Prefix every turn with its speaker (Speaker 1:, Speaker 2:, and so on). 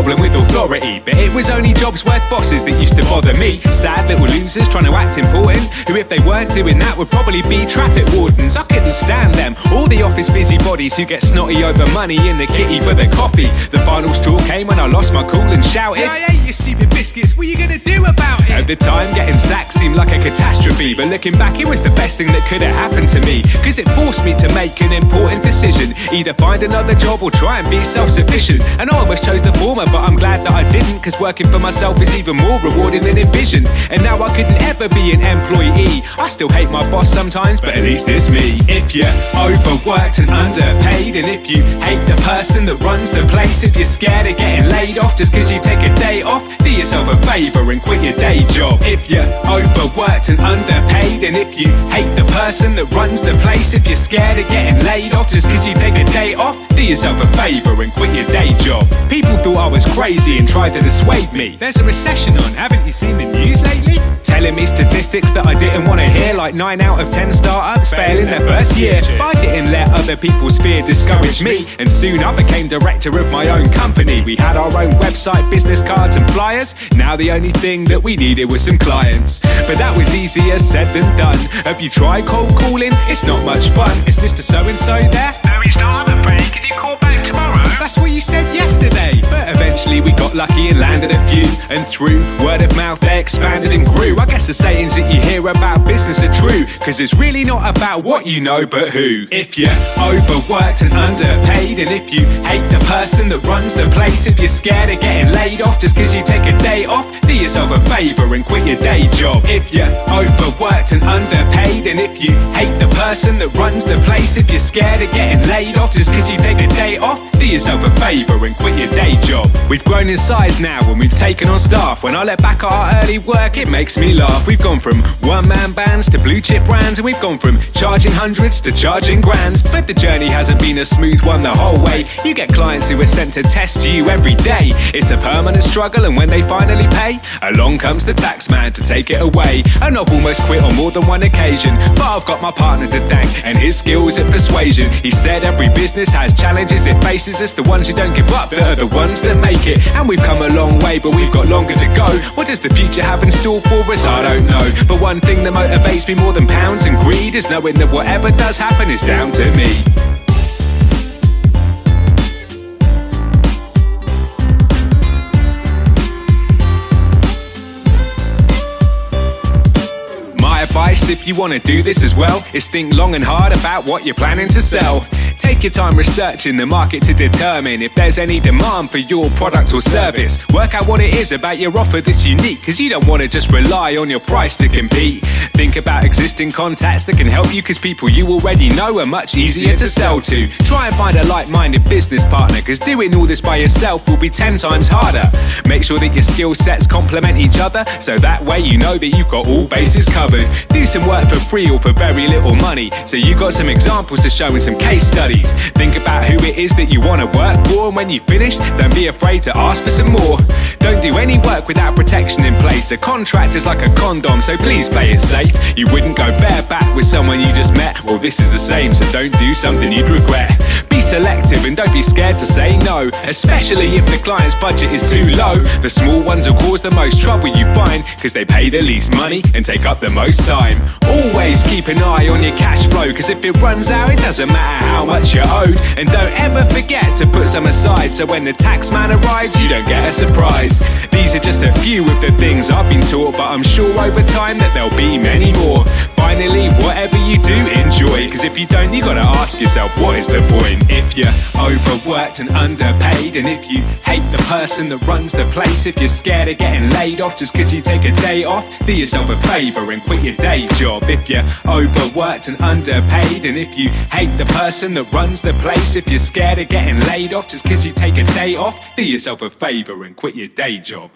Speaker 1: problem with authority, but it was only jobs worth bosses that used to bother me. Sad little losers trying to act important, who if they weren't doing that would probably be traffic wardens. I couldn't stand them, all the office busybodies who get snotty over money in the kitty for the coffee. The final straw came when I lost my cool and shouted, I ate your stupid biscuits, what are you gonna do about it? At the time getting sacked seemed like a catastrophe, but looking back it was the best thing that could have happened to me, cause it forced me to make an important decision, either find another job or try and be self-sufficient. And I almost chose the former, but I'm glad that I didn't, cause working for myself is even more rewarding than envisioned. And now I couldn't ever be an employee. I still hate my boss sometimes, but at least it's me. If you're overworked and underpaid, and if you hate the person that runs the place, if you're scared of getting laid off just cause you take a day off, do yourself a favour and quit your day job. If you're overworked and underpaid, and if you hate the person that runs the place, if you're scared of getting laid off just cause you take a day off, do yourself a favour and quit your day job. People thought I was crazy and tried to dissuade me. There's a recession on, haven't you seen the news lately? Telling me statistics that I didn't want to hear, like 9 out of 10 startups fail in their first year. But I didn't let other people's fear discourage me, and soon I became director of my own company. We had our own website, business cards and flyers. Now the only thing that we needed was some clients, but that was easier said than done. Have you tried cold calling? It's not much fun. Is Mr. So-and-so there?
Speaker 2: No, he's not, I'm afraid. Can you call back tomorrow?
Speaker 1: That's what you said yesterday. But eventually we got lucky and landed a few, and through word of mouth they expanded and grew. I guess the sayings that you hear about business are true, cause it's really not about what you know but who. If you're overworked and underpaid, and if you hate the person that runs the place, if you're scared of getting laid off just cause you take a day off, do yourself a favour and quit your day job. If you're overworked and underpaid, and if you hate the person that runs the place, if you're scared of getting laid off just cause you take a day off, do yourself a favour and quit your day job. We've grown in size now and we've taken on staff. When I look back at our early work it makes me laugh. We've gone from one-man bands to blue chip brands, and we've gone from charging hundreds to charging grands. But the journey hasn't been a smooth one the whole way. You get clients who are sent to test you every day. It's a permanent struggle, and when they finally pay, along comes the tax man to take it away. And I've almost quit on more than one occasion, but I've got my partner to thank and his skills at persuasion. He said every business has challenges it faces. It's the ones who don't give up that are the ones that make it. And we've come a long way, but we've got longer to go. What does the future have in store for us? I don't know. But one thing that motivates me more than pounds and greed is knowing that whatever does happen is down to me. Advice if you want to do this as well is think long and hard about what you're planning to sell. Take your time researching the market to determine if there's any demand for your product or service. Work out what it is about your offer that's unique, cause you don't want to just rely on your price to compete. Think about existing contacts that can help you, cause people you already know are much easier to sell to. Try and find a like-minded business partner, cause doing all this by yourself will be 10 times harder. Make sure that your skill sets complement each other, so that way you know that you've got all bases covered. Do some work for free or for very little money, so you got some examples to show in some case studies. Think about who it is that you want to work for, and when you finish, don't be afraid to ask for some more. Don't do any work without protection in place. A contract is like a condom, so please play it safe. You wouldn't go bareback with someone you just met. Well, this is the same, so don't do something you'd regret. Be selective and don't be scared to say no, especially if the client's budget is too low. The small ones will cause the most trouble you find, cause they pay the least money and take up the most time. Always keep an eye on your cash flow, cause if it runs out it doesn't matter how much you're owed. And don't ever forget to put some aside, so when the tax man arrives you don't get a surprise. These are just a few of the things I've been taught, but I'm sure over time that there'll be many more. Finally, whatever you do, enjoy, cause if you don't, you gotta ask yourself, what is the point? If you're overworked and underpaid, and if you hate the person that runs the place, if you're scared of getting laid off just cause you take a day off, do yourself a favour and quit your day job. If you're overworked and underpaid, and if you hate the person that runs the place, if you're scared of getting laid off just cause you take a day off, do yourself a favour and quit your day job.